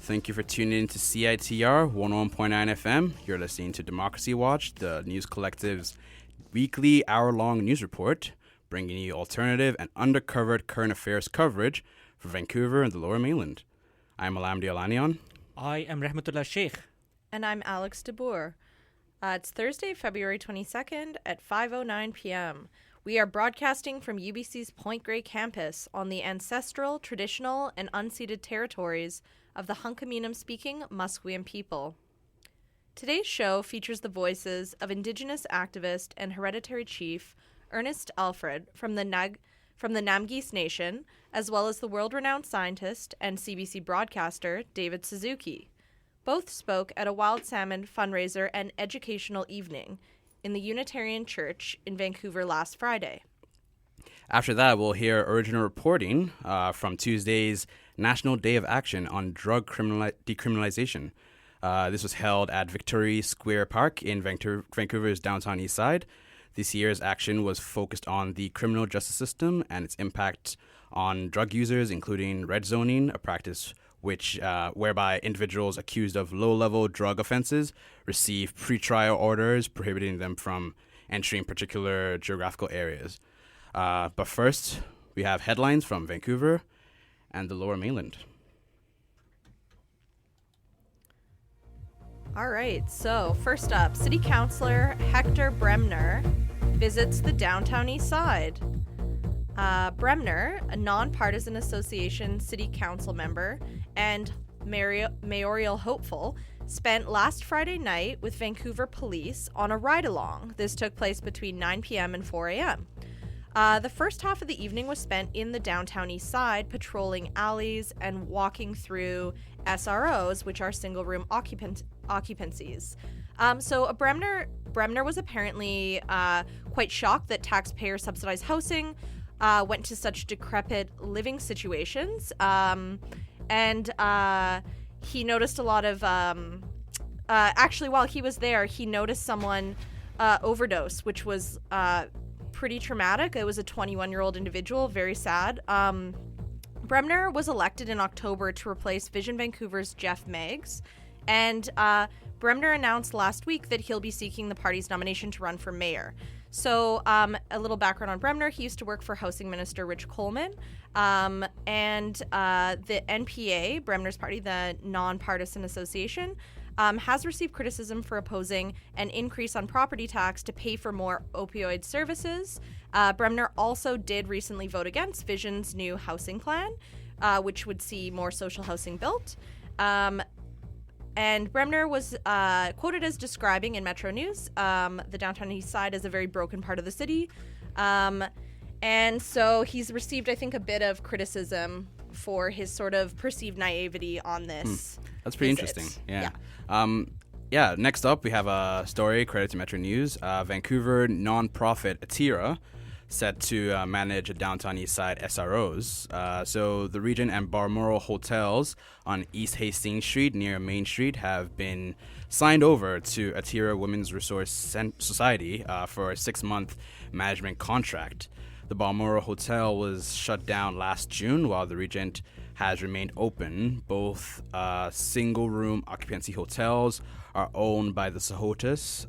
Thank you for tuning in to CITR 101.9 FM. You're listening to Democracy Watch, the News Collective's weekly hour-long news report, bringing you alternative and undercovered current affairs coverage for Vancouver and the Lower Mainland. I'm Alamdi Alanian. I am Rahmatullah Sheikh. And I'm Alex DeBoer. It's Thursday, February 22nd at 5:09 p.m. We are broadcasting from UBC's Point Grey campus on the ancestral, traditional, and unceded territories of the Hunkaminam-speaking Musqueam people. Today's show features the voices of Indigenous activist and hereditary chief Ernest Alfred from the Namgis Nation, as well as the world-renowned scientist and CBC broadcaster David Suzuki. Both spoke at a wild salmon fundraiser and educational evening in the Unitarian Church in Vancouver last Friday. After that, we'll hear original reporting from Tuesday's National Day of Action on Drug Decriminalization. This was held at Victory Square Park in Vancouver's downtown east side. This year's action was focused on the criminal justice system and its impact on drug users, including red zoning, a practice whereby individuals accused of low-level drug offenses receive pretrial orders prohibiting them from entering particular geographical areas. But first, we have headlines from Vancouver and the Lower Mainland. All right, so first up, City Councillor Hector Bremner visits the downtown east side. Bremner, a nonpartisan association city council member and mayoral hopeful, spent last Friday night with Vancouver police on a ride-along. This took place between 9 p.m. and 4 a.m. The first half of the evening was spent in the downtown east side, patrolling alleys and walking through SROs, which are single-room occupancies. So Bremner was apparently quite shocked that taxpayer-subsidized housing went to such decrepit living situations, and he noticed a lot of actually, while he was there, he noticed someone overdose, which was pretty traumatic. It was a 21-year-old individual, very sad. Bremner was elected in October to replace Vision Vancouver's Jeff Meggs, and Bremner announced last week that he'll be seeking the party's nomination to run for mayor. So a little background on Bremner. He used to work for Housing Minister Rich Coleman, and the NPA, Bremner's party, the nonpartisan association, has received criticism for opposing an increase on property tax to pay for more opioid services. Bremner also did recently vote against Vision's new housing plan, which would see more social housing built. And Bremner was quoted as describing in Metro News the downtown east side as a very broken part of the city. And so he's received, I think, a bit of criticism for his sort of perceived naivety on this. That's pretty interesting. Yeah. Next up, we have a story credited to Metro News. Vancouver nonprofit Atira set to manage a downtown east side SROs. So the Regent and Balmoral hotels on East Hastings Street near Main Street have been signed over to Atira Women's Resource Society for a 6-month management contract. The Balmoral Hotel was shut down last June while the Regent has remained open. Both single-room occupancy hotels are owned by the Sahotas.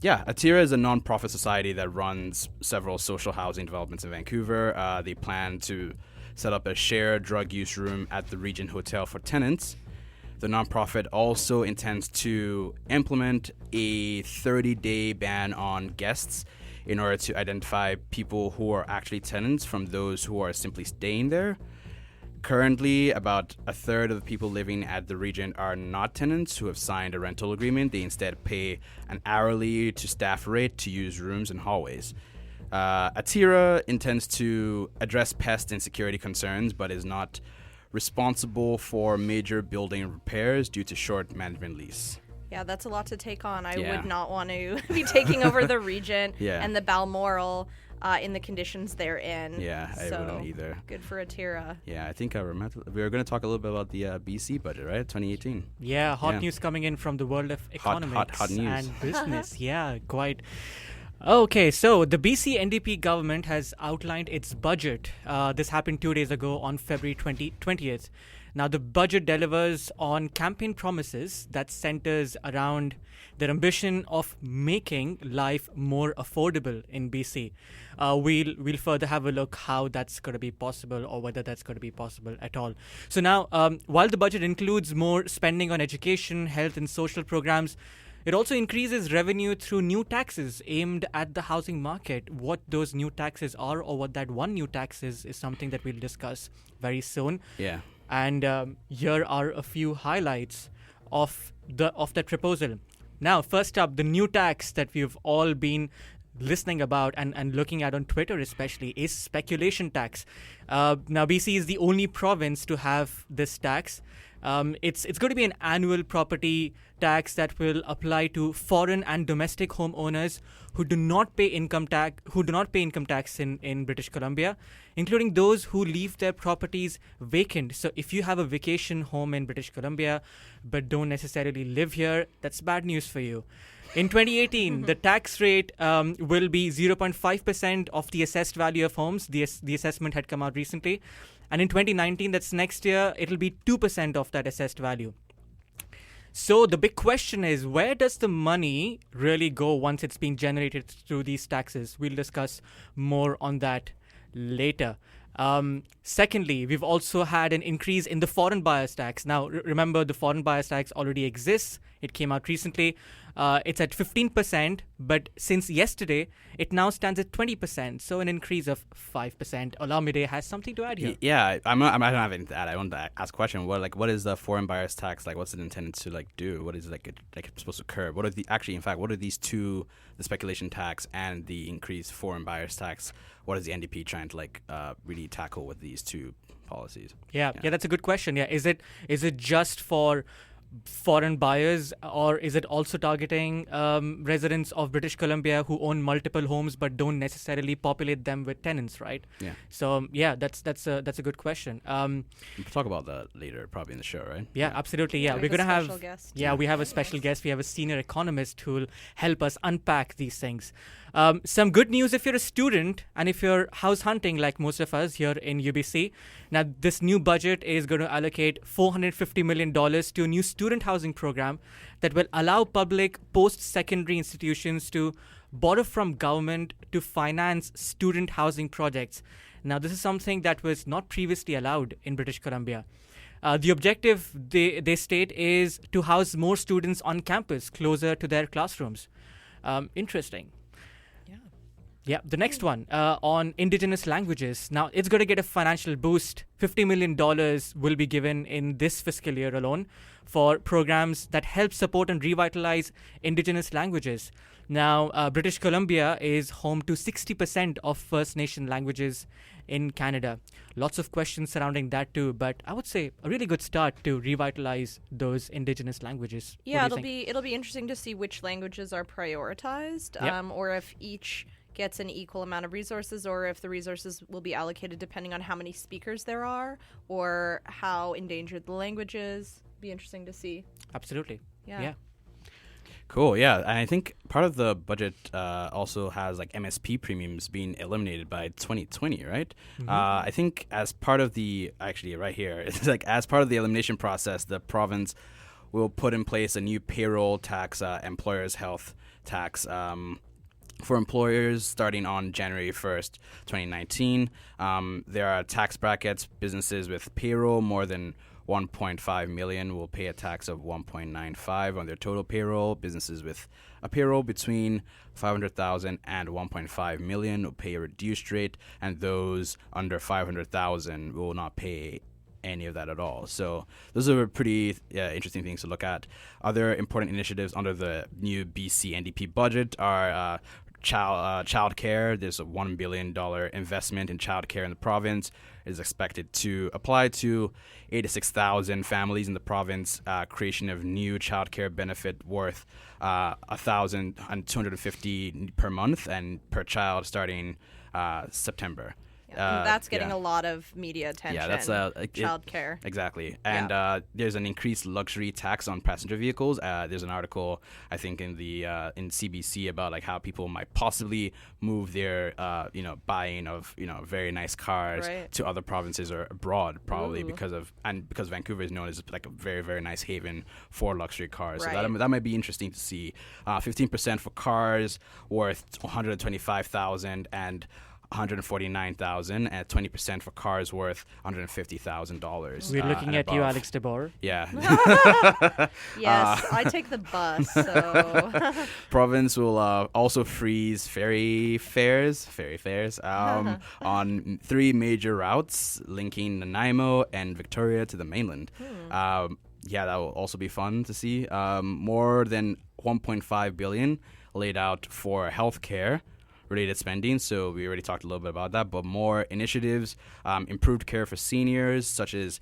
Atira is a non-profit society that runs several social housing developments in Vancouver. They plan to set up a shared drug use room at the Regent Hotel for tenants. The nonprofit also intends to implement a 30-day ban on guests in order to identify people who are actually tenants from those who are simply staying there. Currently, about a third of the people living at the Regent are not tenants who have signed a rental agreement. They instead pay an hourly to staff rate to use rooms and hallways. Atira intends to address pest and security concerns, but is not responsible for major building repairs due to short management lease. Yeah, that's a lot to take on. I would not want to be taking over the Regent and the Balmoral in the conditions they're in. Yeah, I wouldn't either. Good for Atira. Yeah, I think we were going to talk a little bit about the BC budget, right? 2018. Yeah, hot news coming in from the world of economics hot news. and business. Yeah, quite. Okay, so the BC NDP government has outlined its budget. This happened 2 days ago on February 20th. Now, the budget delivers on campaign promises that centers around their ambition of making life more affordable in BC. We'll further have a look how that's going to be possible or whether that's going to be possible at all. So now, while the budget includes more spending on education, health, and social programs, it also increases revenue through new taxes aimed at the housing market. What those new taxes are, or what that one new tax is something that we'll discuss very soon. Yeah. And here are a few highlights of that proposal. Now, first up, the new tax that we've all been listening about and looking at on Twitter especially is speculation tax. Now, BC is the only province to have this tax. It's going to be an annual property tax that will apply to foreign and domestic homeowners who do not pay income tax in British Columbia, including those who leave their properties vacant. So if you have a vacation home in British Columbia but don't necessarily live here, that's bad news for you. In 2018, the tax rate will be 0.5% of the assessed value of homes. The assessment had come out recently. And in 2019, that's next year, it'll be 2% of that assessed value. So the big question is, where does the money really go once it's being generated through these taxes? We'll discuss more on that later. Secondly, we've also had an increase in the foreign buyers tax. Now, remember, the foreign buyers tax already exists. It came out recently. It's at 15%, but since yesterday, it now stands at 20%, so an increase of 5%. Olamide has something to add here. Yeah, I don't have anything to add. I want to ask a question. What is the foreign buyers tax like? What's it intended to do? What is it supposed to curb? What are these two, the speculation tax and the increased foreign buyers tax? What is the NDP trying to really tackle with these two policies? Yeah, that's a good question. Yeah, is it just for foreign buyers, or is it also targeting residents of British Columbia who own multiple homes but don't necessarily populate them with tenants, right? Yeah. So that's a good question. We'll talk about that later, probably in the show, right? Yeah, absolutely. Yeah, We we're gonna have guest. Yeah, we have a special guest. We have a senior economist who'll help us unpack these things. Some good news if you're a student and if you're house hunting like most of us here in UBC. Now, this new budget is going to allocate $450 million to a new student housing program that will allow public post-secondary institutions to borrow from government to finance student housing projects. Now, this is something that was not previously allowed in British Columbia. The objective, they state, is to house more students on campus closer to their classrooms. Interesting. Yeah, the next one on Indigenous languages. Now, it's going to get a financial boost. $50 million will be given in this fiscal year alone for programs that help support and revitalize Indigenous languages. Now, British Columbia is home to 60% of First Nation languages in Canada. Lots of questions surrounding that too, but I would say a really good start to revitalize those Indigenous languages. Yeah, it'll be interesting to see which languages are prioritized, or if each gets an equal amount of resources, or if the resources will be allocated depending on how many speakers there are or how endangered the language is. Be interesting to see. Absolutely. Yeah. Cool, yeah. And I think part of the budget also has MSP premiums being eliminated by 2020, right? Mm-hmm. I think as part of right here, it's as part of the elimination process, the province will put in place a new payroll tax, employer's health tax, for employers starting on January 1st, 2019. There are tax brackets. Businesses with payroll more than 1.5 million will pay a tax of 1.95 on their total payroll. Businesses with a payroll between 500,000 and 1.5 million will pay a reduced rate, and those under 500,000 will not pay any of that at all. So those are pretty interesting things to look at. Other important initiatives under the new BC NDP budget are child care. There's a $1 billion investment in child care in the province. It is expected to apply to 86,000 families in the province. Creation of new child care benefit worth $1,250 per month and per child starting September. And that's getting a lot of media attention. Yeah, that's childcare. Exactly. And there's an increased luxury tax on passenger vehicles. There's an article, I think, in the in CBC about like how people might possibly move their buying of very nice cars to other provinces or abroad, probably because Vancouver is known as like a very, very nice haven for luxury cars. So that might be interesting to see. 15% for cars worth $125,000 and $149,000, and 20% for cars worth $150,000. We're looking at you, Alex DeBoer. Yeah. Yes, I take the bus. So province will also freeze ferry fares on 3 major routes linking Nanaimo and Victoria to the mainland. That will also be fun to see. More than $1.5 billion laid out for healthcare related spending, so we already talked a little bit about that, but more initiatives, improved care for seniors, such as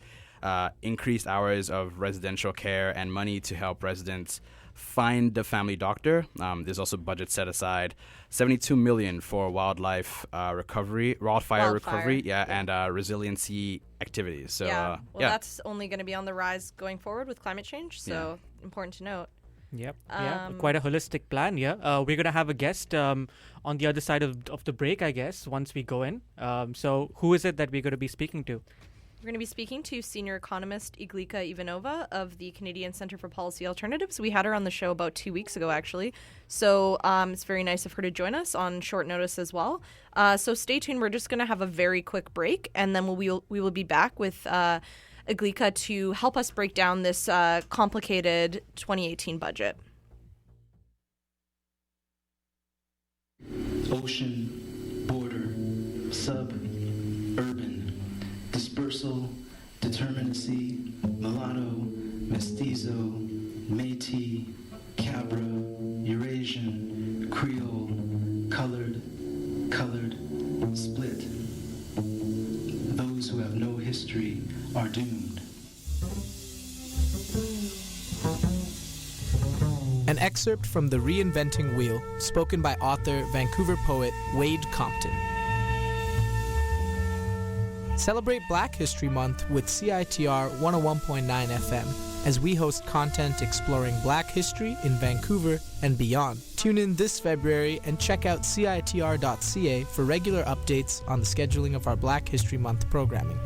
increased hours of residential care and money to help residents find a family doctor. There's also budget set aside, $72 million for wildfire recovery, and resiliency activities. So that's only going to be on the rise going forward with climate change, so important to note. Yep. Quite a holistic plan. We're going to have a guest on the other side of the break, I guess, once we go in. So who is it that we're going to be speaking to? We're going to be speaking to senior economist Iglika Ivanova of the Canadian Centre for Policy Alternatives. We had her on the show about 2 weeks ago, actually. So it's very nice of her to join us on short notice as well. So stay tuned. We're just going to have a very quick break, and then we will be back with Iglika to help us break down this complicated 2018 budget. Ocean, border, sub-urban, dispersal, determinacy, mulatto, mestizo, Métis, Cabra, Eurasian, Creole, colored, split. Those who have no history are doomed. An excerpt from The Reinventing Wheel, spoken by author, Vancouver poet Wade Compton. Celebrate Black History Month with CITR 101.9 FM as we host content exploring Black history in Vancouver and beyond. Tune in this February and check out CITR.ca for regular updates on the scheduling of our Black History Month programming.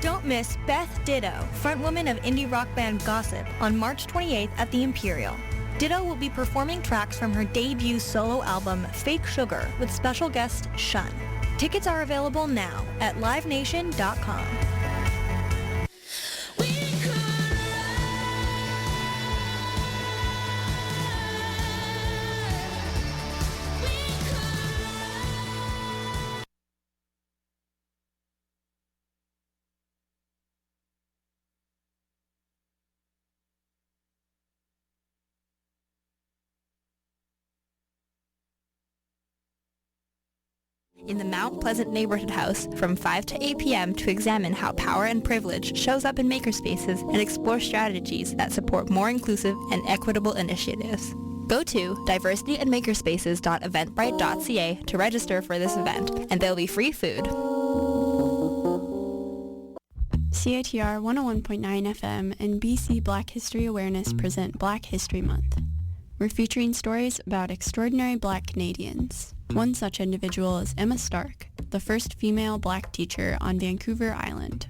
Don't miss Beth Ditto, frontwoman of indie rock band Gossip, on March 28th at the Imperial. Ditto will be performing tracks from her debut solo album, Fake Sugar, with special guest Shun. Tickets are available now at livenation.com. In the Mount Pleasant Neighborhood House from 5 to 8 p.m. to examine how power and privilege shows up in makerspaces and explore strategies that support more inclusive and equitable initiatives. Go to diversityandmakerspaces.eventbrite.ca to register for this event, and there'll be free food. CITR 101.9 FM and BC Black History Awareness present Black History Month. We're featuring stories about extraordinary Black Canadians. One such individual is Emma Stark, the first female Black teacher on Vancouver Island.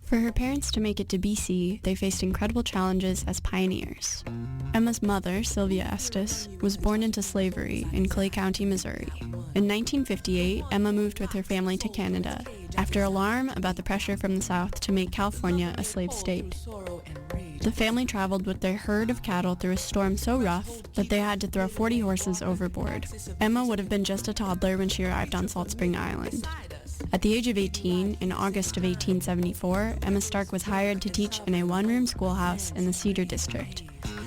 For her parents to make it to BC, they faced incredible challenges as pioneers. Emma's mother, Sylvia Estes, was born into slavery in Clay County, Missouri. In 1958, Emma moved with her family to Canada after alarm about the pressure from the South to make California a slave state. The family traveled with their herd of cattle through a storm so rough that they had to throw 40 horses overboard. Emma would have been just a toddler when she arrived on Salt Spring Island. At the age of 18, in August of 1874, Emma Stark was hired to teach in a one-room schoolhouse in the Cedar District,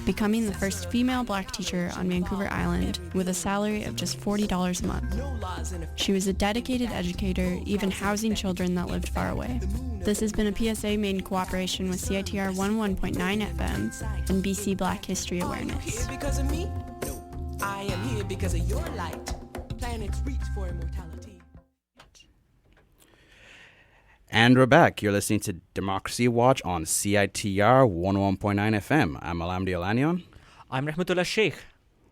becoming the first female black teacher on Vancouver Island with a salary of just $40 a month. She was a dedicated educator, even housing children that lived far away. This has been a PSA made in cooperation with CITR 101.9 FM and BC Black History Awareness. Because of me? No, I am here because of your light. Planets reach for immortality. And we're back. You're listening to Democracy Watch on CITR 101.9 FM. I'm Alamdi Alanion. I'm Rahmatullah Sheikh.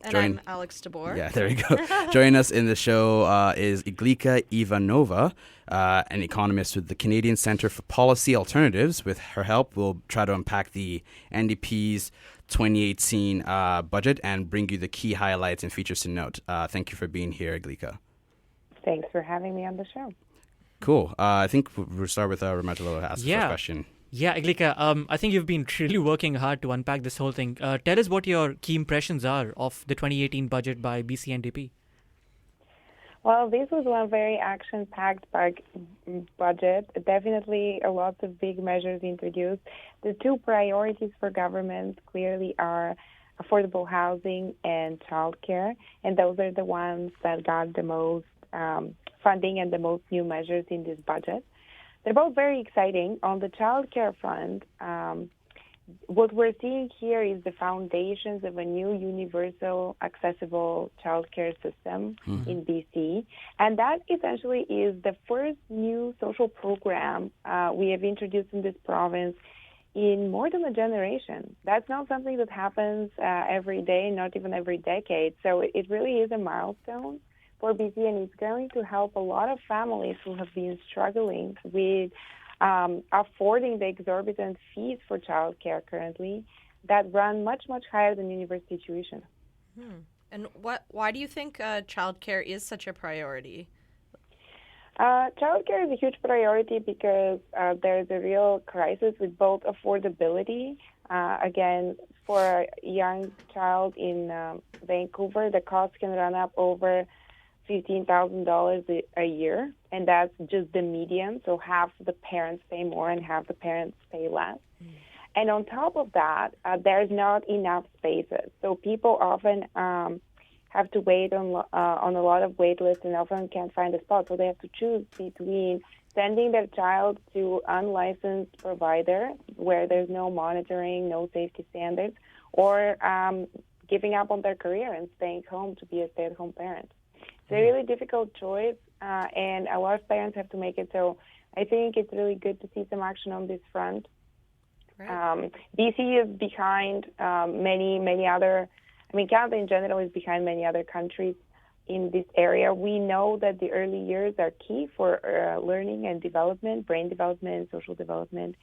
And I'm Alex DeBoer. Yeah, there we go. Joining us in the show is Iglika Ivanova, an economist with the Canadian Centre for Policy Alternatives. With her help, we'll try to unpack the NDP's 2018 budget and bring you the key highlights and features to note. Thank you for being here, Iglika. Thanks for having me on the show. Cool. I think we'll start with Rahmatullah ask the first question. Yeah, Iglika, I think you've been really working hard to unpack this whole thing. Tell us what your key impressions are of the 2018 budget by BC NDP. Well, this was one very action-packed budget. Definitely a lot of big measures introduced. The two priorities for government clearly are affordable housing and childcare, and those are the ones that got the most funding and the most new measures in this budget. They're both very exciting. On the childcare front, what we're seeing here is the foundations of a new universal accessible childcare system in BC. And that essentially is the first new social program we have introduced in this province in more than a generation. That's not something that happens every day, not even every decade. So it really is a milestone for BC, and it's going to help a lot of families who have been struggling with affording the exorbitant fees for childcare currently that run much, much higher than university tuition. And why do you think childcare is such a priority? Childcare is a huge priority because there's a real crisis with both affordability. Again, for a young child in Vancouver, the cost can run up over $15,000 a year, and that's just the median. So half the parents pay more and half the parents pay less. And on top of that, there's not enough spaces. So people often have to wait on a lot of wait lists and often can't find a spot. So they have to choose between sending their child to unlicensed provider where there's no monitoring, no safety standards, or giving up on their career and staying home to be a stay-at-home parent. It's a really difficult choice, and a lot of parents have to make it. So I think it's really good to see some action on this front. Right. BC is behind many other, Canada in general is behind many other countries in this area. We know that the early years are key for learning and development, brain development and social development,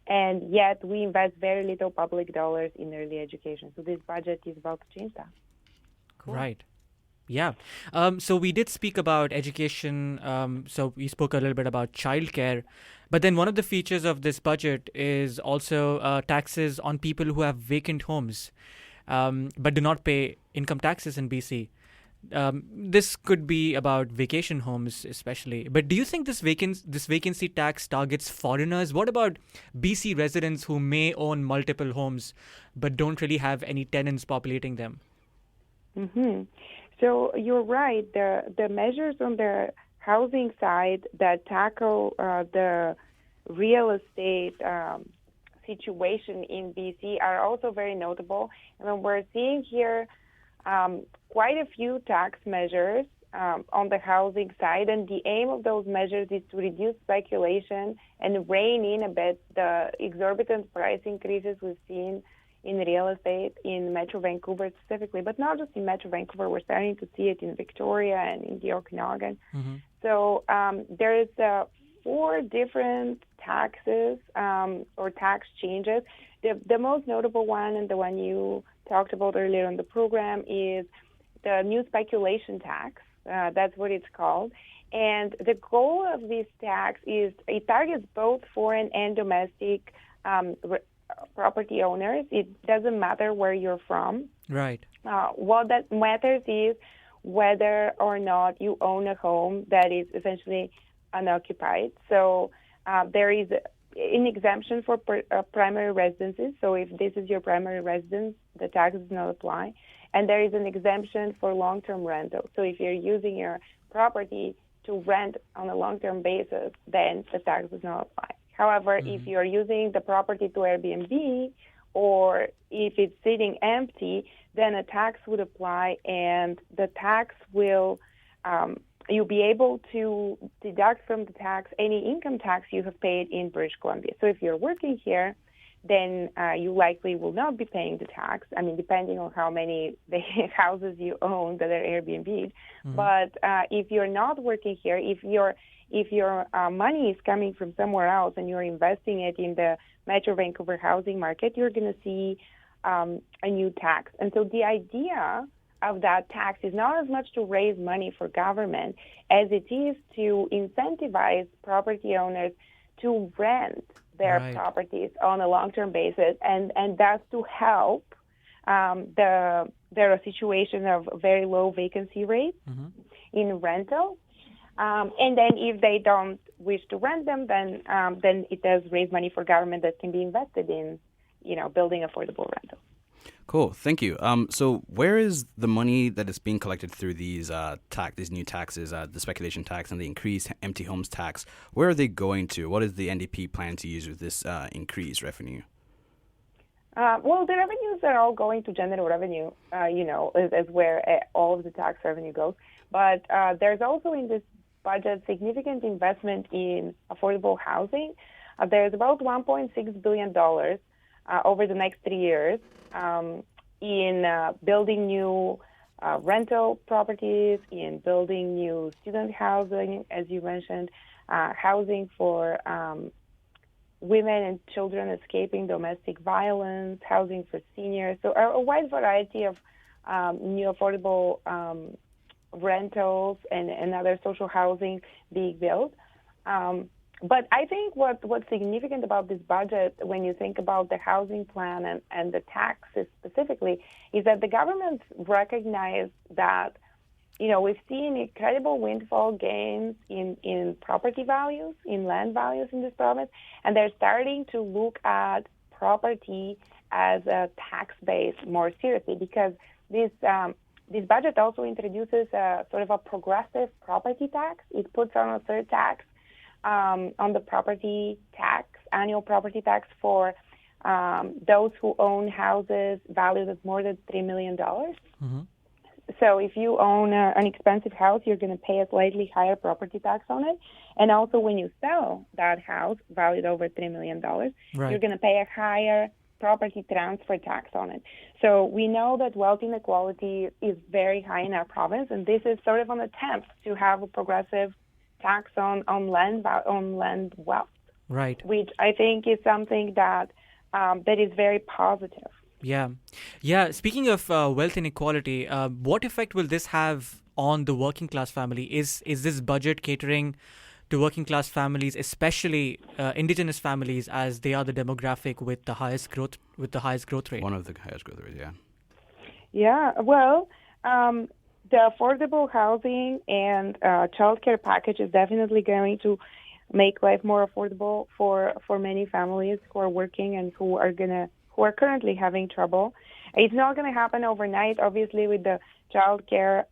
and yet we invest very little public dollars in early education. So this budget is about to change that. Cool. Right. Yeah. So we did speak about education. So we spoke a little bit about childcare. But then one of the features of this budget is also taxes on people who have vacant homes but do not pay income taxes in BC. This could be about vacation homes especially. But do you think this vacancy tax targets foreigners? What about BC residents who may own multiple homes but don't really have any tenants populating them? So you're right. The measures on the housing side that tackle the real estate situation in BC are also very notable. And we're seeing here quite a few tax measures on the housing side, and the aim of those measures is to reduce speculation and rein in a bit the exorbitant price increases we've seen in real estate in Metro Vancouver specifically, but not just in Metro Vancouver. We're starting to see it in Victoria and in the Okanagan. So there is 4 different taxes or tax changes. The most notable one, and the one you talked about earlier on the program, is the new speculation tax. That's what it's called. And the goal of this tax is it targets both foreign and domestic property owners. It doesn't matter where you're from. Right. What that matters is whether or not you own a home that is essentially unoccupied. So there is an exemption for primary residences. So if this is your primary residence, the tax does not apply. And there is an exemption for long-term rental. So if you're using your property to rent on a long-term basis, then the tax does not apply. However, if you're using the property to Airbnb, or if it's sitting empty, then a tax would apply, and the tax will, you'll be able to deduct from the tax any income tax you have paid in British Columbia. So if you're working here, then you likely will not be paying the tax. I mean, depending on how many houses you own that are Airbnb. But if you're not working here, if your money is coming from somewhere else and you're investing it in the Metro Vancouver housing market, you're going to see a new tax. And so the idea of that tax is not as much to raise money for government as it is to incentivize property owners to rent their properties on a long-term basis, and that's to help their situation of very low vacancy rates in rental. And then if they don't wish to rent them, then it does raise money for government that can be invested in, building affordable rentals. Cool, thank you. So where is the money that is being collected through these new taxes, the speculation tax and the increased empty homes tax? Where are they going to? What is the NDP plan to use with this increased revenue? Well, the revenues are all going to general revenue, is where all of the tax revenue goes. But there's also in this budget significant investment in affordable housing. There's about $1.6 billion over the next 3 years in building new rental properties, in building new student housing, as you mentioned, housing for women and children escaping domestic violence, housing for seniors. So a wide variety of new affordable rentals and other social housing being built. But I think what's significant about this budget, when you think about the housing plan and the taxes specifically, is that the government recognized that, we've seen incredible windfall gains in property values, in land values in this province, and they're starting to look at property as a tax base more seriously, because this budget also introduces a sort of a progressive property tax. It puts on a third tax on the property tax, annual property tax for those who own houses valued at more than $3 million. So if you own an expensive house, you're going to pay a slightly higher property tax on it. And also when you sell that house valued over $3 million, you're going to pay a higher property transfer tax on it. So we know that wealth inequality is very high in our province, and this is sort of an attempt to have a progressive tax on land wealth, right? Which I think is something that is very positive. Yeah. Speaking of wealth inequality, what effect will this have on the working class family? Is this budget catering to working class families, especially Indigenous families, as they are the demographic with the highest growth rate? One of the highest growth rates, yeah. Yeah. Well. The affordable housing and childcare package is definitely going to make life more affordable for many families who are working and who are currently having trouble. It's not going to happen overnight, obviously, with the childcare.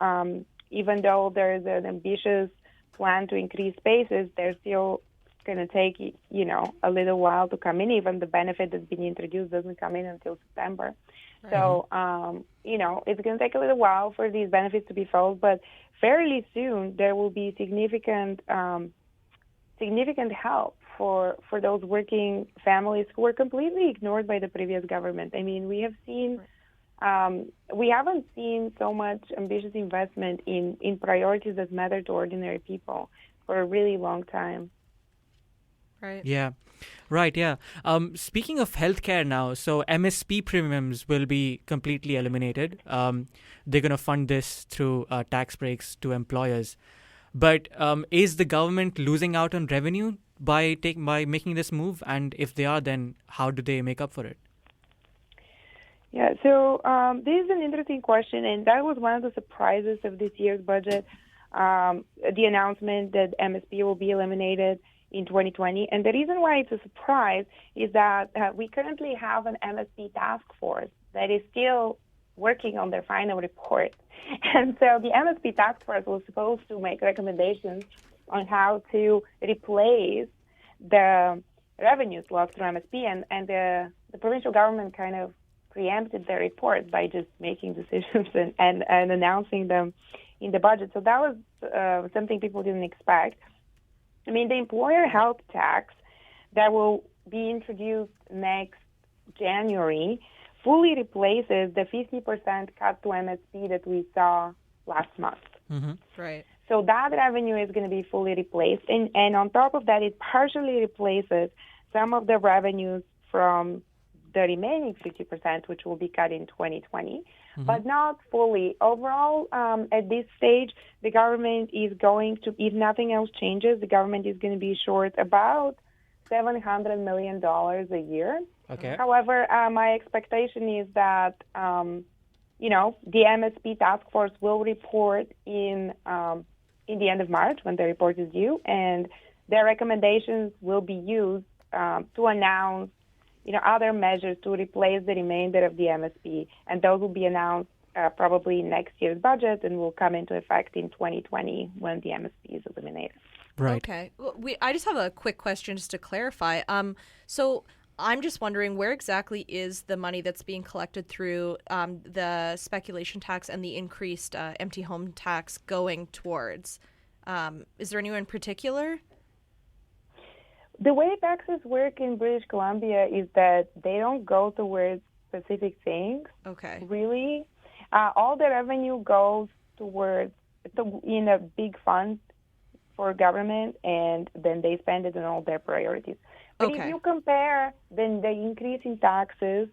Even though there's an ambitious plan to increase spaces, they're still going to take a little while to come in. Even the benefit that's been introduced doesn't come in until September. So, it's going to take a little while for these benefits to be felt, but fairly soon there will be significant help for those working families who were completely ignored by the previous government. I mean, we haven't seen so much ambitious investment in priorities that matter to ordinary people for a really long time. Right. Yeah. Right, yeah. Speaking of healthcare now, so MSP premiums will be completely eliminated. They're going to fund this through tax breaks to employers. But is the government losing out on revenue by making this move? And if they are, then how do they make up for it? Yeah, so this is an interesting question, and that was one of the surprises of this year's budget, the announcement that MSP will be eliminated in 2020. And the reason why it's a surprise is that we currently have an MSP task force that is still working on their final report. And so the MSP task force was supposed to make recommendations on how to replace the revenues lost through MSP, and the provincial government kind of preempted their report by just making decisions and announcing them in the budget. So that was something people didn't expect. I mean, the employer health tax that will be introduced next January fully replaces the 50% cut to MSP that we saw last month. Mm-hmm. Right. So that revenue is going to be fully replaced. And on top of that, it partially replaces some of the revenues from the remaining 50%, which will be cut in 2020, but not fully. Overall, at this stage, the government is going to, if nothing else changes, the government is going to be short about $700 million a year. Okay. However, my expectation is that, the MSP task force will report in the end of March when the report is due, and their recommendations will be used to announce other measures to replace the remainder of the MSP, and those will be announced probably in next year's budget and will come into effect in 2020 when the MSP is eliminated. Right. Okay. Well, I just have a quick question just to clarify. So I'm just wondering, where exactly is the money that's being collected through the speculation tax and the increased empty home tax going towards? Is there anywhere in particular? The way taxes work in British Columbia is that they don't go towards specific things. Okay. Really. All the revenue goes towards in a big fund for government, and then they spend it on all their priorities. But if you compare then the increase in taxes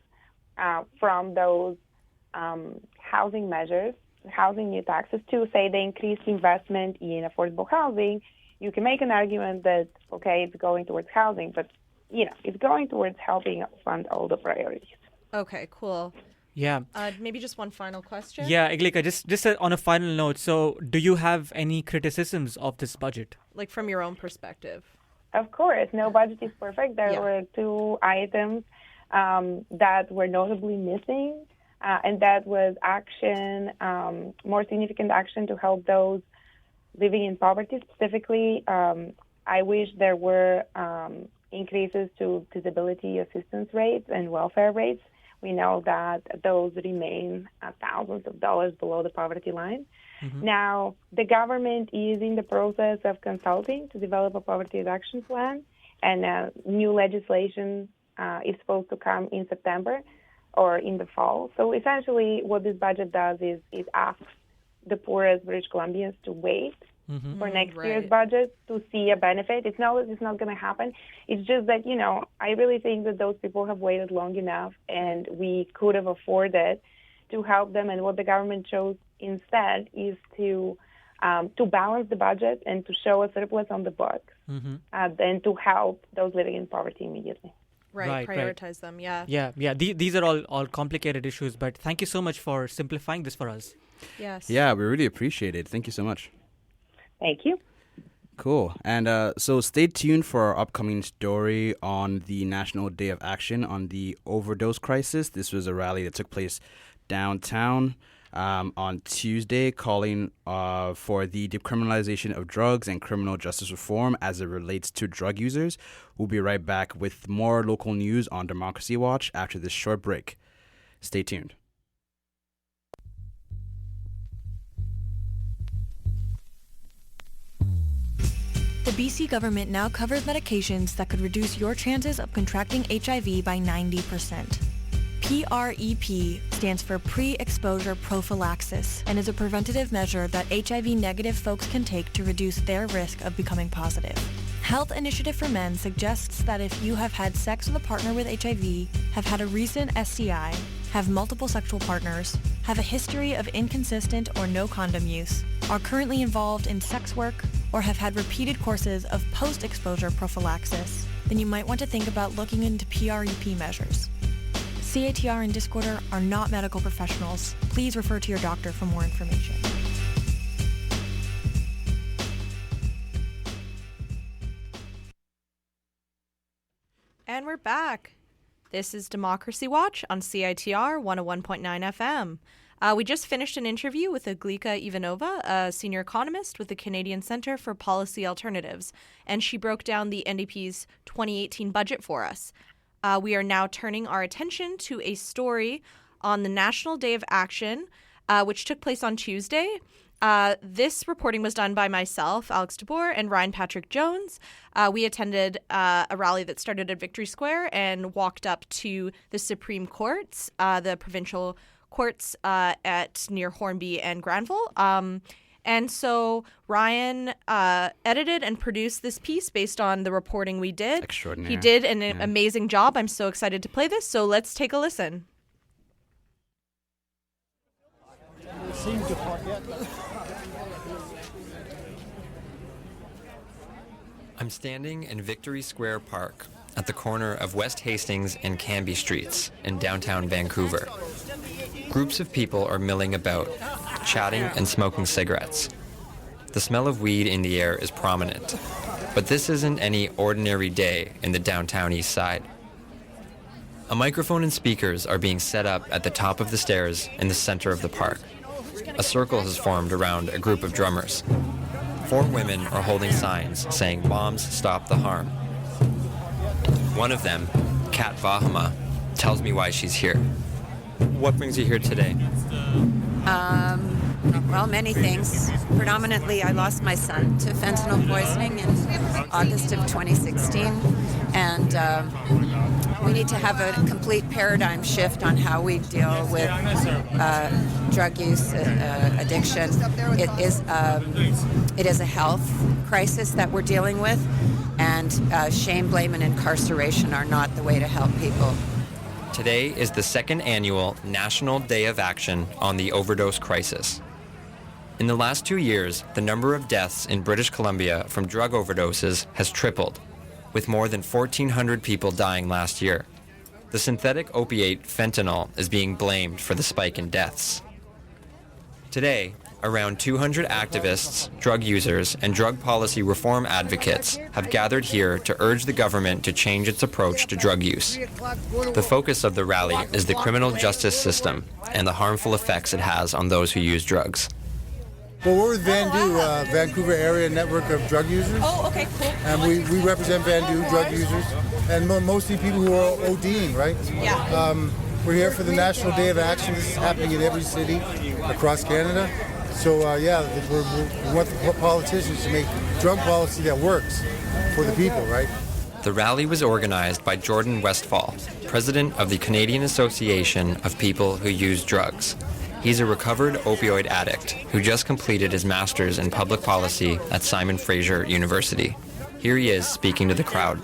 from those housing measures, housing new taxes, to, say, the increased investment in affordable housing, you can make an argument that, okay, it's going towards housing, but, it's going towards helping fund all the priorities. Okay, cool. Yeah. Maybe just one final question? Yeah, Iglika, just on a final note, so do you have any criticisms of this budget? Like from your own perspective? Of course. No budget is perfect. There were two items that were notably missing, and that was action, more significant action to help those living in poverty. Specifically, I wish there were increases to disability assistance rates and welfare rates. We know that those remain thousands of dollars below the poverty line. Mm-hmm. Now, the government is in the process of consulting to develop a poverty reduction plan, and new legislation is supposed to come in September or in the fall. So essentially what this budget does is asks the poorest British Columbians to wait for next year's budget to see a benefit. It's not going to happen. It's just that, I really think that those people have waited long enough, and we could have afforded to help them. And what the government chose instead is to balance the budget and to show a surplus on the books, and to help those living in poverty immediately. Right, prioritize them, yeah. Yeah. These are all complicated issues, but thank you so much for simplifying this for us. Yes. Yeah, we really appreciate it. Thank you so much. Thank you. Cool. And so stay tuned for our upcoming story on the National Day of Action on the overdose crisis. This was a rally that took place downtown on Tuesday, calling for the decriminalization of drugs and criminal justice reform as it relates to drug users. We'll be right back with more local news on Democracy Watch after this short break. Stay tuned. The BC government now covers medications that could reduce your chances of contracting HIV by 90%. PrEP stands for pre-exposure prophylaxis and is a preventative measure that HIV-negative folks can take to reduce their risk of becoming positive. Health Initiative for Men suggests that if you have had sex with a partner with HIV, have had a recent STI, have multiple sexual partners, have a history of inconsistent or no condom use, are currently involved in sex work, or have had repeated courses of post-exposure prophylaxis, then you might want to think about looking into PrEP measures. CATR and Discorder are not medical professionals. Please refer to your doctor for more information. And we're back. This is Democracy Watch on CITR 101.9 FM. We just finished an interview with Aglika Ivanova, a senior economist with the Canadian Centre for Policy Alternatives, and she broke down the NDP's 2018 budget for us. We are now turning our attention to a story on the National Day of Action, which took place on Tuesday. This reporting was done by myself, Alex DeBoer, and Ryan Patrick Jones. We attended a rally that started at Victory Square and walked up to the Supreme Courts, the provincial courts at near Hornby and Granville. And so Ryan edited and produced this piece based on the reporting we did. Extraordinary. He did an amazing job. I'm so excited to play this. So let's take a listen. I'm standing in Victory Square Park at the corner of West Hastings and Canby Streets in downtown Vancouver. Groups of people are milling about, chatting and smoking cigarettes. The smell of weed in the air is prominent, but this isn't any ordinary day in the downtown east side. A microphone and speakers are being set up at the top of the stairs in the center of the park. A circle has formed around a group of drummers. 4 women are holding signs saying "Moms Stop the Harm." One of them, Kat Vahama, tells me why she's here. What brings you here today? Well, many things. Predominantly, I lost my son to fentanyl poisoning in August of 2016, and we need to have a complete paradigm shift on how we deal with drug use, addiction. It is a health crisis that we're dealing with, and shame, blame, and incarceration are not the way to help people. Today is the 2nd annual National Day of Action on the Overdose Crisis. In the last 2 years, the number of deaths in British Columbia from drug overdoses has tripled, with more than 1,400 people dying last year. The synthetic opiate fentanyl is being blamed for the spike in deaths. Today, around 200 activists, drug users, and drug policy reform advocates have gathered here to urge the government to change its approach to drug use. The focus of the rally is the criminal justice system and the harmful effects it has on those who use drugs. Well, we're with VANDU, Vancouver Area Network of Drug Users. Oh, okay, cool. And we represent VANDU drug users, and mostly people who are ODing, right? Yeah. We're here for the National Day of Action. This is happening in every city across Canada. So, we want the politicians to make drug policy that works for the people, right? The rally was organized by Jordan Westfall, president of the Canadian Association of People Who Use Drugs. He's a recovered opioid addict who just completed his master's in public policy at Simon Fraser University. Here he is speaking to the crowd.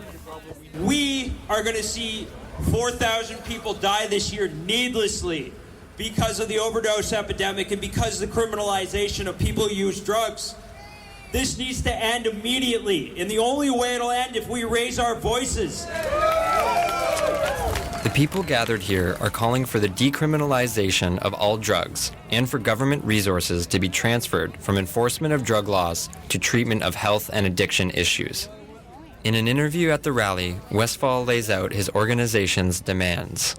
We are going to see 4,000 people die this year needlessly because of the overdose epidemic and because of the criminalization of people who use drugs. This needs to end immediately, and the only way it'll end if we raise our voices. The people gathered here are calling for the decriminalization of all drugs and for government resources to be transferred from enforcement of drug laws to treatment of health and addiction issues. In an interview at the rally, Westfall lays out his organization's demands.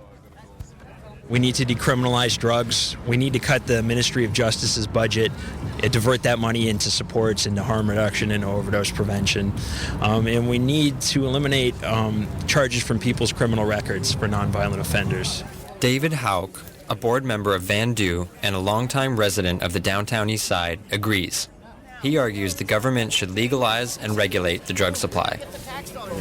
We need to decriminalize drugs. We need to cut the Ministry of Justice's budget, divert that money into supports, into harm reduction and overdose prevention. And we need to eliminate charges from people's criminal records for nonviolent offenders. David Hauk, a board member of VANDU and a longtime resident of the downtown east side, agrees. He argues the government should legalize and regulate the drug supply.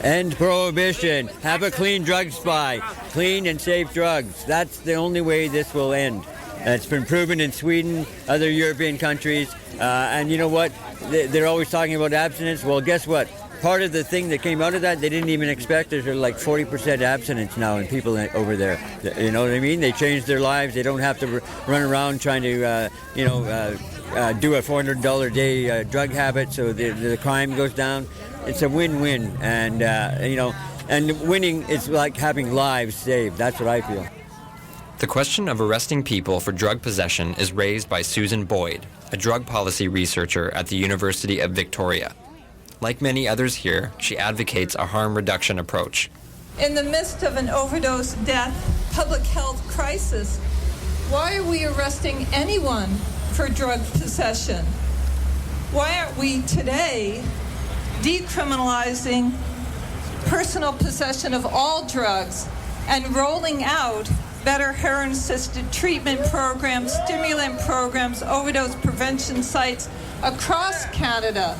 End prohibition. Have a clean drug supply. Clean and safe drugs. That's the only way this will end. It's been proven in Sweden, other European countries. And you know what? They're always talking about abstinence. Well, guess what? part of the thing that came out of that, they didn't even expect. There's like 40% abstinence now in people over there. You know what I mean? They changed their lives. They don't have to run around trying to, do a $400 a day drug habit, so the crime goes down. It's a win-win, and and winning is like having lives saved. That's what I feel. The question of arresting people for drug possession is raised by Susan Boyd, a drug policy researcher at the University of Victoria. Like many others here, she advocates a harm reduction approach. In the midst of an overdose death, public health crisis, why are we arresting anyone for drug possession? Why aren't we today decriminalizing personal possession of all drugs and rolling out better heroin-assisted treatment programs, stimulant programs, overdose prevention sites across Canada?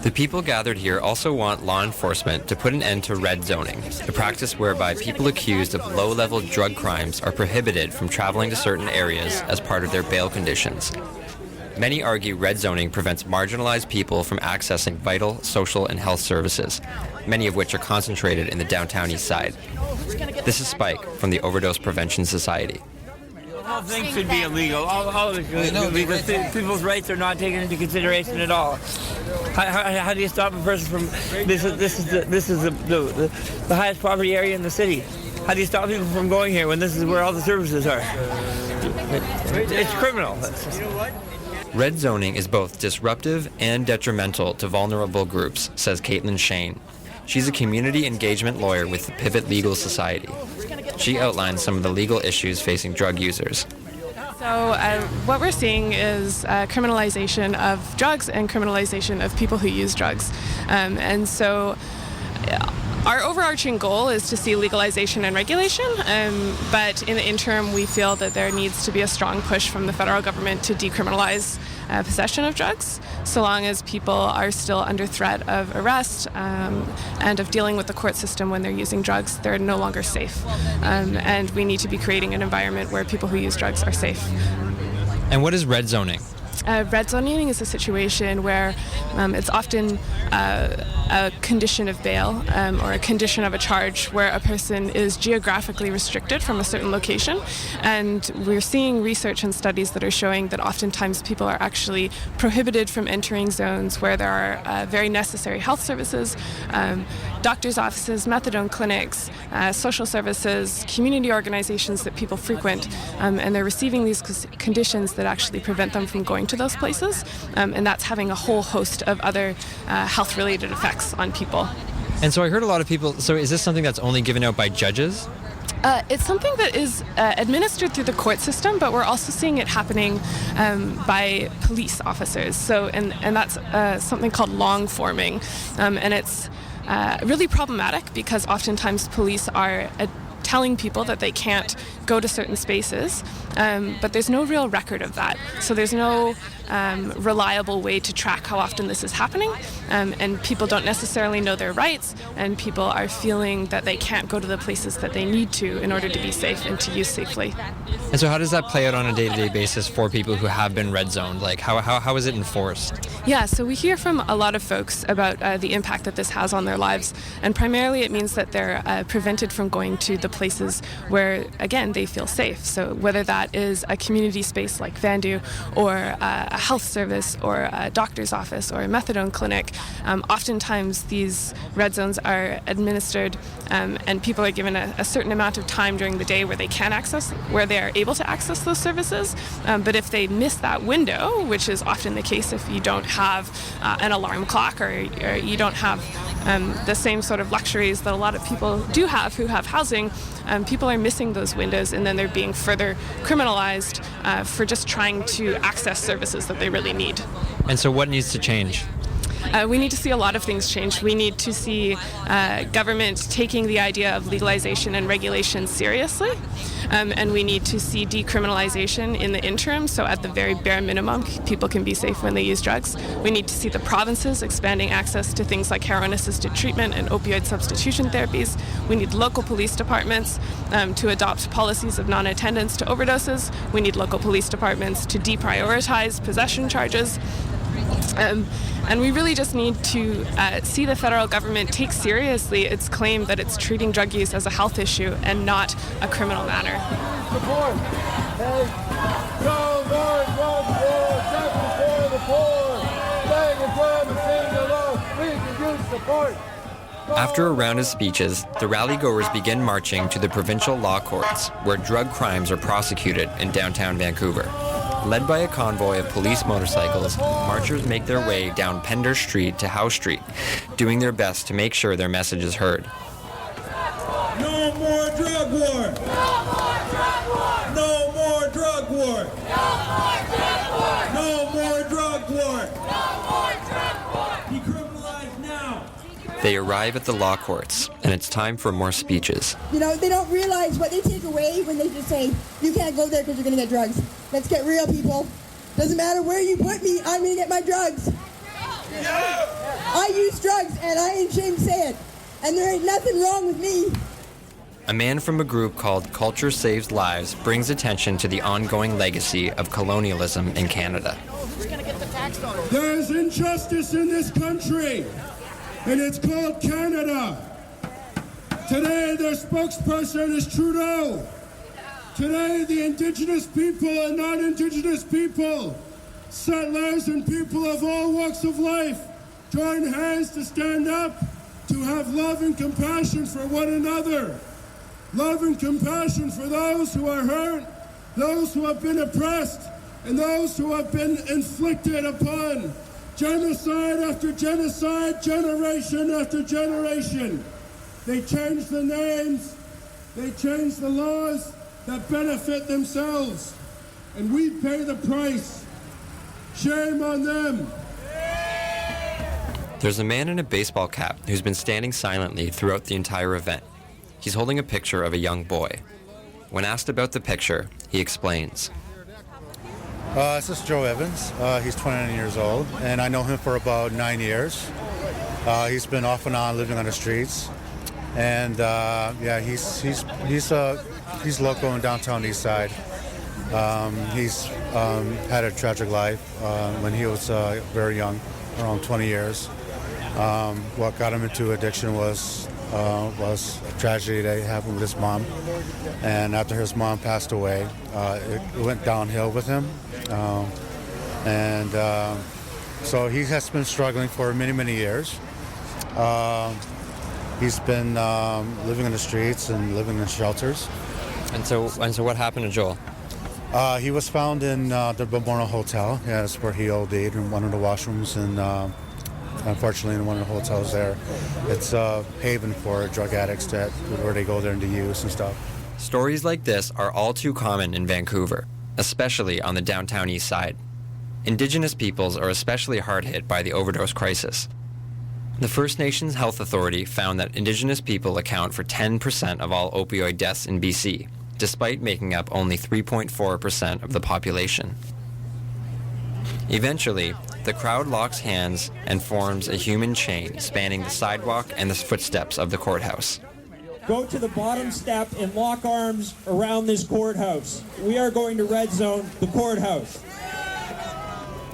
The people gathered here also want law enforcement to put an end to red zoning, the practice whereby people accused of low-level drug crimes are prohibited from traveling to certain areas as part of their bail conditions. Many argue red zoning prevents marginalized people from accessing vital social and health services, many of which are concentrated in the downtown east side. This is Spike from the Overdose Prevention Society. All things should be illegal. All of it should be illegal because people's rights are not taken into consideration at all. How do you stop a person from this is the highest poverty area in the city? How do you stop people from going here when this is where all the services are? It's criminal. Red zoning is both disruptive and detrimental to vulnerable groups, says Caitlin Shane. She's a community engagement lawyer with the Pivot Legal Society. She outlines some of the legal issues facing drug users. So what we're seeing is criminalization of drugs and criminalization of people who use drugs. And so our overarching goal is to see legalization and regulation, but in the interim we feel that there needs to be a strong push from the federal government to decriminalize possession of drugs, so long as people are still under threat of arrest and of dealing with the court system when they're using drugs. They're no longer safe, and we need to be creating an environment where people who use drugs are safe. And what is red zoning? Red zoning is a situation where it's often a condition of bail or a condition of a charge where a person is geographically restricted from a certain location. And we're seeing research and studies that are showing that oftentimes people are actually prohibited from entering zones where there are very necessary health services, doctors' offices, methadone clinics, social services, community organizations that people frequent, and they're receiving these conditions that actually prevent them from going to those places, and that's having a whole host of other health-related effects on people. And so I heard a lot of people, so is this something that's only given out by judges? It's something that is administered through the court system, but we're also seeing it happening by police officers. So, and that's something called long forming, and it's really problematic because oftentimes police are telling people that they can't go to certain spaces, but there's no real record of that. So there's no reliable way to track how often this is happening, and people don't necessarily know their rights, and people are feeling that they can't go to the places that they need to in order to be safe and to use safely. And so how does that play out on a day-to-day basis for people who have been red zoned? Like how is it enforced? Yeah, so we hear from a lot of folks about the impact that this has on their lives, and primarily it means that they're prevented from going to the places where, again, they feel safe. So whether that is a community space like Vandu, or a health service, or a doctor's office, or a methadone clinic, oftentimes these red zones are administered, and people are given a certain amount of time during the day where they are able to access those services. But if they miss that window, which is often the case if you don't have an alarm clock or you don't have the same sort of luxuries that a lot of people do have who have housing, people are missing those windows, and then they're being further criminalized for just trying to access services that they really need. And so what needs to change? We need to see a lot of things change. We need to see government taking the idea of legalization and regulation seriously, and we need to see decriminalization in the interim, so at the very bare minimum, people can be safe when they use drugs. We need to see the provinces expanding access to things like heroin-assisted treatment and opioid substitution therapies. We need local police departments to adopt policies of non-attendance to overdoses. We need local police departments to deprioritize possession charges. And we really just need to see the federal government take seriously its claim that it's treating drug use as a health issue and not a criminal matter. Support. Hey, no more drug war, justice for the poor. Begging from a single law, we can use support. After a round of speeches, the rally-goers begin marching to the provincial law courts, where drug crimes are prosecuted in downtown Vancouver. Led by a convoy of police motorcycles, marchers make their way down Pender Street to Howe Street, doing their best to make sure their message is heard. No more drug war! No more drug war! No more drug war! No more drug war! No more drug war! Decriminalize now! They arrive at the law courts, and it's time for more speeches. You know, they don't realize what they take away when they just say, you can't go there because you're going to get drugs. Let's get real, people. Doesn't matter where you put me, I'm going to get my drugs. I use drugs, and I ain't ashamed to say it. And there ain't nothing wrong with me. A man from a group called Culture Saves Lives brings attention to the ongoing legacy of colonialism in Canada. There is injustice in this country, and it's called Canada. Today, their spokesperson is Trudeau. Today, the Indigenous people and non-Indigenous people, settlers and people of all walks of life, join hands to stand up, to have love and compassion for one another. Love and compassion for those who are hurt, those who have been oppressed, and those who have been inflicted upon. Genocide after genocide, generation after generation. They change the names, they change the laws that benefit themselves, and we pay the price. Shame on them. There's a man in a baseball cap who's been standing silently throughout the entire event. He's holding a picture of a young boy. When asked about the picture, he explains. This is Joe Evans. He's 29 years old, and I know him for about 9 years. He's been off and on living on the streets, and he's local in downtown East Side. He's had a tragic life when he was very young, around 20 years. What got him into addiction was a tragedy that happened with his mom, and after his mom passed away, it went downhill with him, so he has been struggling for many years. He's been living in the streets and living in shelters. And so what happened to Joel? He was found in the Balmoral Hotel. Yeah, that's where he OD'd in one of the washrooms, and unfortunately in one of the hotels there. It's a haven for drug addicts where they go there to use and stuff. Stories like this are all too common in Vancouver, especially on the downtown east side. Indigenous peoples are especially hard hit by the overdose crisis. The First Nations Health Authority found that Indigenous people account for 10% of all opioid deaths in BC, despite making up only 3.4% of the population. Eventually, the crowd locks hands and forms a human chain spanning the sidewalk and the footsteps of the courthouse. Go to the bottom step and lock arms around this courthouse. We are going to red zone the courthouse.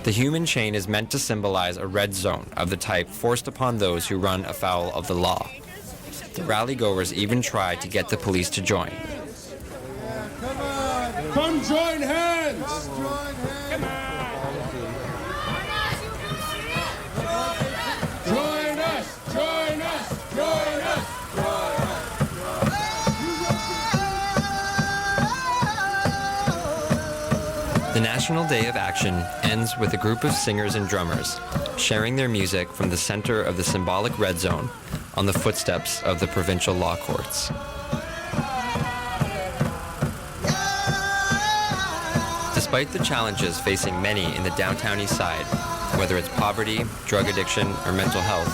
The human chain is meant to symbolize a red zone of the type forced upon those who run afoul of the law. The rally-goers even try to get the police to join. Come join hands! Join us! Join us! Join us! The National Day of Action ends with a group of singers and drummers sharing their music from the center of the symbolic red zone on the footsteps of the provincial law courts. Despite the challenges facing many in the downtown east side, whether it's poverty, drug addiction, or mental health,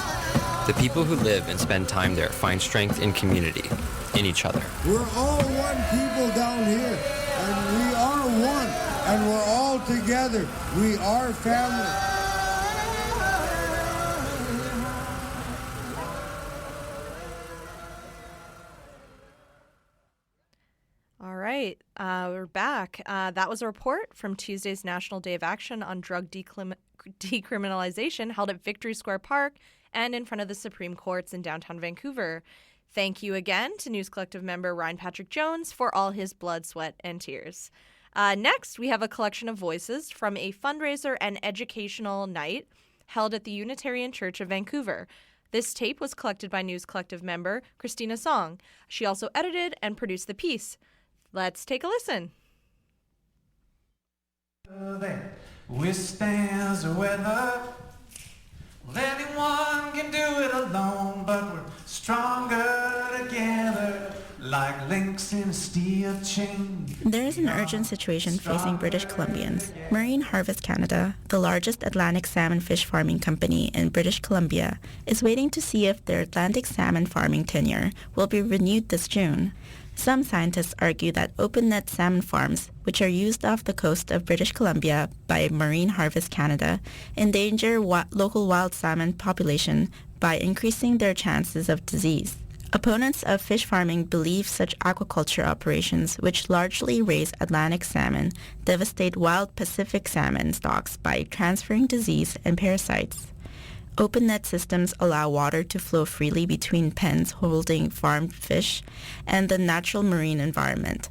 the people who live and spend time there find strength in community, in each other. We're all one people down here, and we are one, and we're all together. We are family. All right. right, we're back. That was a report from Tuesday's National Day of Action on Drug Decriminalization held at Victory Square Park and in front of the Supreme Courts in downtown Vancouver. Thank you again to News Collective member Ryan Patrick Jones for all his blood, sweat, and tears. Next, we have a collection of voices from a fundraiser and educational night held at the Unitarian Church of Vancouver. This tape was collected by News Collective member Christina Song. She also edited and produced the piece. Let's take a listen. Withstands the weather. Well, anyone can do it alone, but we're stronger together, like links in a steel chain. There is an urgent situation facing British Columbians. Marine Harvest Canada, the largest Atlantic salmon fish farming company in British Columbia, is waiting to see if their Atlantic salmon farming tenure will be renewed this June. Some scientists argue that open-net salmon farms, which are used off the coast of British Columbia by Marine Harvest Canada, endanger local wild salmon population by increasing their chances of disease. Opponents of fish farming believe such aquaculture operations, which largely raise Atlantic salmon, devastate wild Pacific salmon stocks by transferring disease and parasites. Open net systems allow water to flow freely between pens holding farmed fish and the natural marine environment.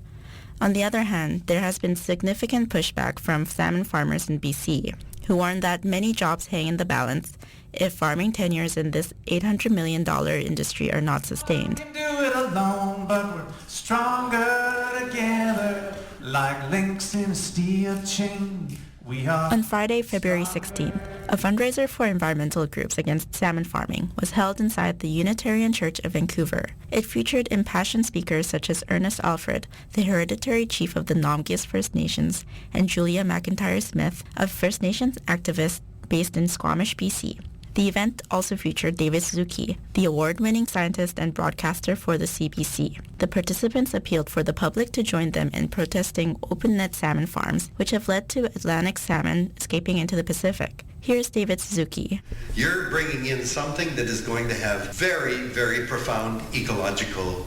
On the other hand, there has been significant pushback from salmon farmers in BC, who warn that many jobs hang in the balance if farming tenures in this $800 million industry are not sustained. We can do it alone, but we're stronger together, like links in a steel chain. On Friday, February 16th, a fundraiser for environmental groups against salmon farming was held inside the Unitarian Church of Vancouver. It featured impassioned speakers such as Ernest Alfred, the hereditary chief of the Nomgis First Nations, and Julia McIntyre-Smith, a First Nations activist based in Squamish, BC. The event also featured David Suzuki, the award-winning scientist and broadcaster for the CBC. The participants appealed for the public to join them in protesting open-net salmon farms, which have led to Atlantic salmon escaping into the Pacific. Here's David Suzuki. You're bringing in something that is going to have very, very profound ecological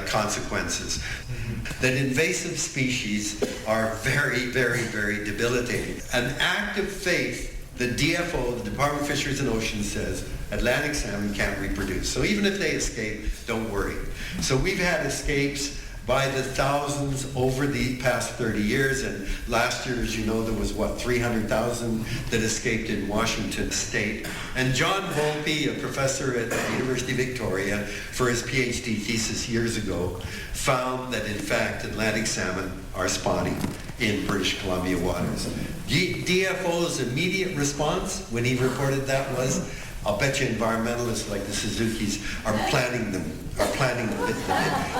consequences. That invasive species are very, very, very debilitating. An act of faith. The DFO, the Department of Fisheries and Oceans, says Atlantic salmon can't reproduce. So even if they escape, don't worry. So we've had escapes by the thousands over the past 30 years. And last year, as you know, there was, 300,000 that escaped in Washington State. And John Volpe, a professor at the University of Victoria, for his PhD thesis years ago, found that, in fact, Atlantic salmon are spawning in British Columbia waters. DFO's immediate response when he reported that was, I'll bet you environmentalists like the Suzukis are planning them in.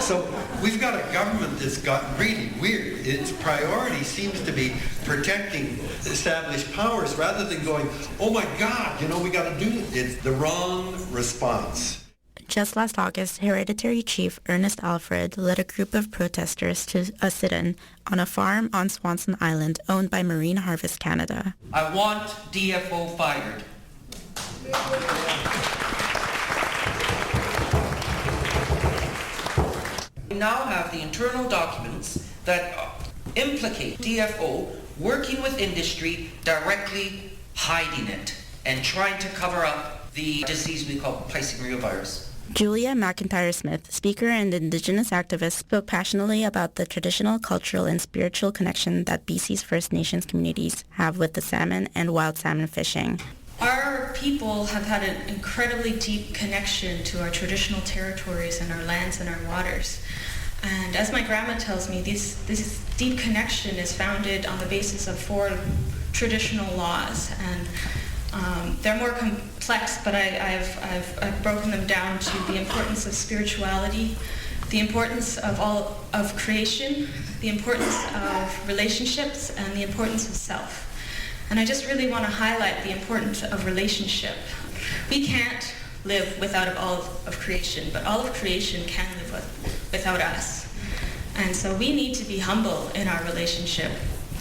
So we've got a government that's got really weird. Its priority seems to be protecting established powers rather than going, oh my God, we got to do it. It's the wrong response. Just last August, Hereditary Chief Ernest Alfred led a group of protesters to a sit-in on a farm on Swanson Island owned by Marine Harvest Canada. I want DFO fired. We now have the internal documents that implicate DFO working with industry, directly hiding it and trying to cover up the disease we call Piscine reovirus. Julia McIntyre-Smith, speaker and Indigenous activist, spoke passionately about the traditional, cultural, and spiritual connection that BC's First Nations communities have with the salmon and wild salmon fishing. Our people have had an incredibly deep connection to our traditional territories and our lands and our waters. And as my grandma tells me, this deep connection is founded on the basis of 4 traditional laws. And they're more complex, but I've broken them down to the importance of spirituality, the importance of creation, the importance of relationships, and the importance of self. And I just really want to highlight the importance of relationship. We can't live without all of creation, but all of creation can live without us. And so we need to be humble in our relationship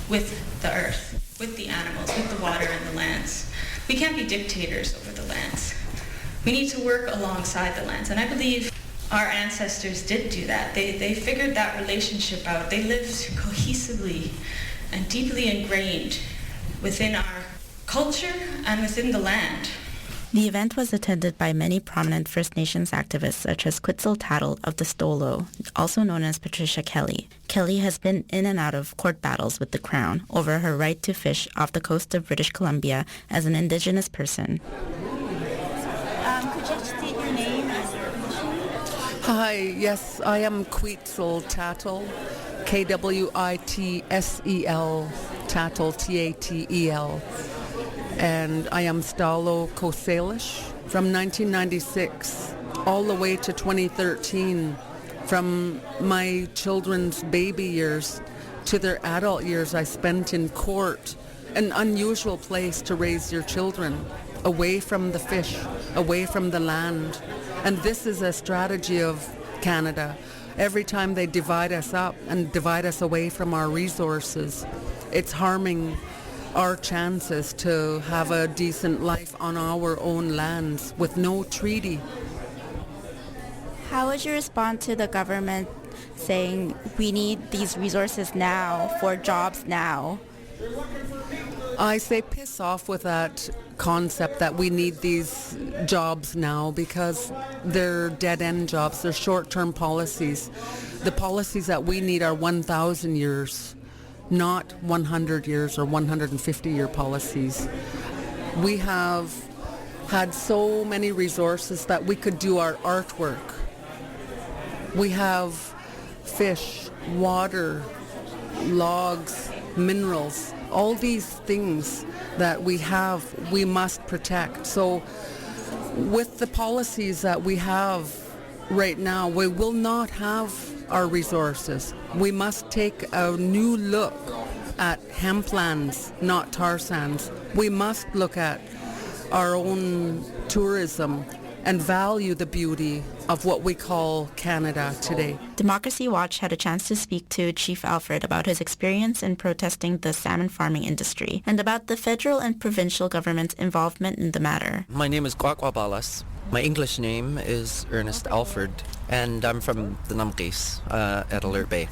with the earth, with the animals, with the water and the lands. We can't be dictators over the lands. We need to work alongside the lands. And I believe our ancestors did do that. They figured that relationship out. They lived cohesively and deeply ingrained within our culture and within the land. The event was attended by many prominent First Nations activists such as Quetzalcoatl of the Stolo, also known as Patricia Kelly. Kelly has been in and out of court battles with the Crown over her right to fish off the coast of British Columbia as an Indigenous person. Could you state your name and your position? Hi, yes, I am Quetzalcoatl, Kwitsel, Tattle, Tatel. And I am Stalo Kosalish from 1996 all the way to 2013. From my children's baby years to their adult years, I spent in court, an unusual place to raise your children, away from the fish, away from the land. And this is a strategy of Canada. Every time they divide us up and divide us away from our resources, it's harming our chances to have a decent life on our own lands with no treaty. How would you respond to the government saying we need these resources now for jobs now? I say piss off with that concept that we need these jobs now, because they're dead-end jobs, they're short-term policies. The policies that we need are 1,000 years, not 100 years or 150-year policies. We have had so many resources that we could do our artwork. We have fish, water, logs, minerals, all these things that we have, we must protect. So with the policies that we have right now, we will not have our resources. We must take a new look at hemplands, not tar sands. We must look at our own tourism and value the beauty of what we call Canada today. Democracy Watch had a chance to speak to Chief Alfred about his experience in protesting the salmon farming industry and about the federal and provincial government's involvement in the matter. My name is Kwakwa Balas. My English name is Ernest Alfred, and I'm from the Namqis at Alert Bay.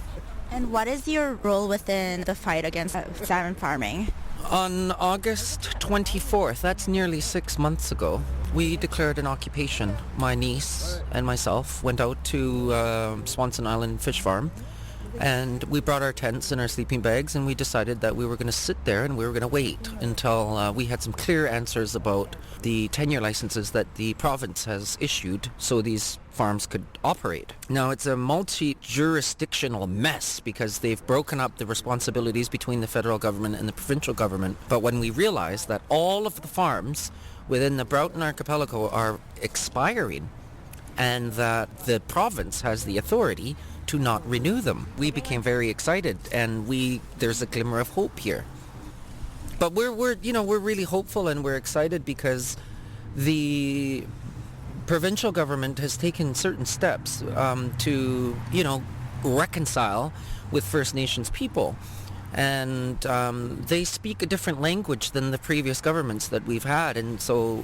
And what is your role within the fight against salmon farming? On August 24th, that's nearly 6 months ago, we declared an occupation. My niece and myself went out to Swanson Island Fish Farm, and we brought our tents and our sleeping bags, and we decided that we were going to sit there and we were going to wait until we had some clear answers about the tenure licenses that the province has issued so these farms could operate. Now, it's a multi-jurisdictional mess because they've broken up the responsibilities between the federal government and the provincial government. But when we realized that all of the farms within the Broughton Archipelago are expiring and that the province has the authority to not renew them, we became very excited, and there's a glimmer of hope here. But we're really hopeful and we're excited because the provincial government has taken certain steps to reconcile with First Nations people, and they speak a different language than the previous governments that we've had, and so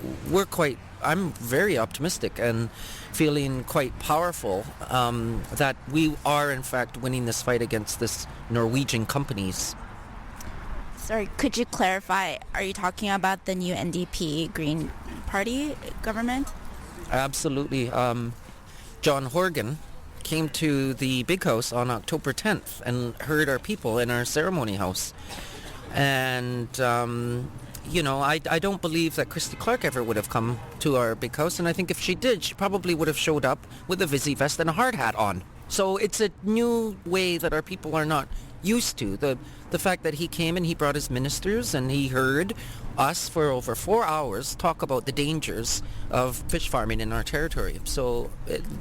I'm very optimistic and feeling quite powerful that we are in fact winning this fight against this Norwegian companies. Sorry, could you clarify, are you talking about the new NDP Green Party government? Absolutely. John Horgan came to the Big House on October 10th and heard our people in our ceremony house. And, I don't believe that Christy Clark ever would have come to our Big House. And I think if she did, she probably would have showed up with a Visi vest and a hard hat on. So it's a new way that our people are not used to. The fact that he came and he brought his ministers and he heard us for over 4 hours talk about the dangers of fish farming in our territory. So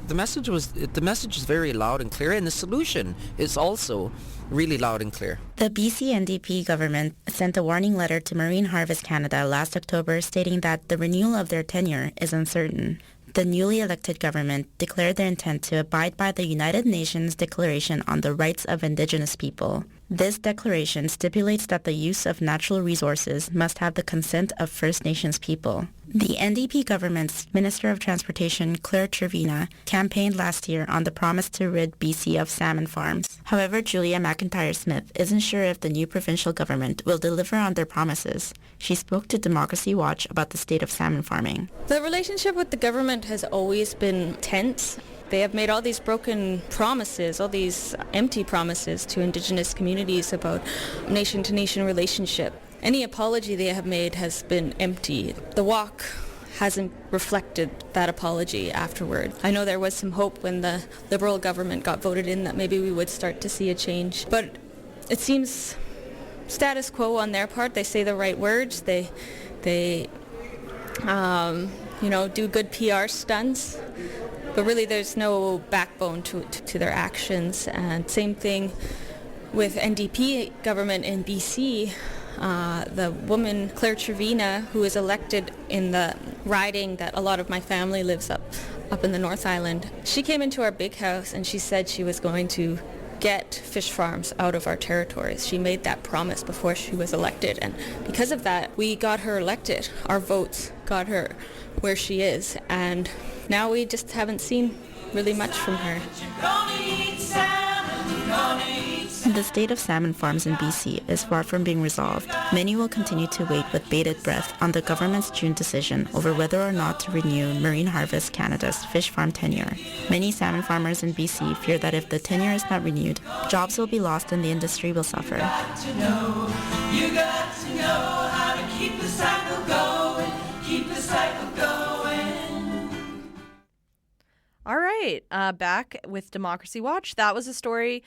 the message is very loud and clear, and the solution is also really loud and clear. The BC NDP government sent a warning letter to Marine Harvest Canada last October stating that the renewal of their tenure is uncertain. The newly elected government declared their intent to abide by the United Nations Declaration on the Rights of Indigenous People. This declaration stipulates that the use of natural resources must have the consent of First Nations people. The NDP government's Minister of Transportation, Claire Trevina, campaigned last year on the promise to rid BC of salmon farms. However, Julia McIntyre-Smith isn't sure if the new provincial government will deliver on their promises. She spoke to Democracy Watch about the state of salmon farming. The relationship with the government has always been tense. They have made all these broken promises, all these empty promises to Indigenous communities about nation-to-nation relationship. Any apology they have made has been empty. The walk hasn't reflected that apology afterward. I know there was some hope when the Liberal government got voted in that maybe we would start to see a change, but it seems status quo on their part. They say the right words. They do good PR stunts. But really there's no backbone to their actions. And same thing with NDP government in BC. The woman, Claire Trevina, who is elected in the riding that a lot of my family lives up in the North Island, she came into our big house and she said she was going to get fish farms out of our territories. She made that promise before she was elected, and because of that, we got her elected. Our votes got her where she is, and now we just haven't seen really much from her. The state of salmon farms in BC is far from being resolved. Many will continue to wait with bated breath on the government's June decision over whether or not to renew Marine Harvest Canada's fish farm tenure. Many salmon farmers in BC fear that if the tenure is not renewed, jobs will be lost and the industry will suffer. You got to know how to keep the cycle going, keep the cycle going. All right, back with Democracy Watch. That was a story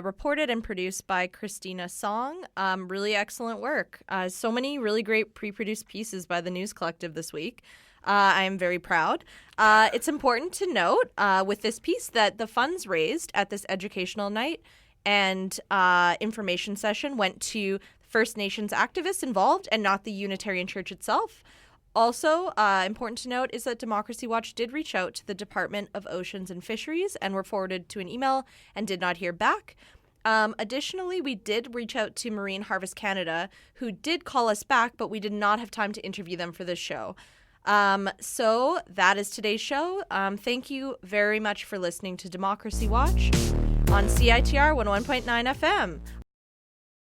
reported and produced by Christina Song. Really excellent work. So many really great pre-produced pieces by the News Collective this week. I am very proud. It's important to note with this piece that the funds raised at this educational night and information session went to First Nations activists involved and not the Unitarian Church itself. Also, important to note is that Democracy Watch did reach out to the Department of Oceans and Fisheries and were forwarded to an email and did not hear back. Additionally, we did reach out to Marine Harvest Canada, who did call us back, but we did not have time to interview them for this show. So that is today's show. Thank you very much for listening to Democracy Watch on CITR 101.9 FM.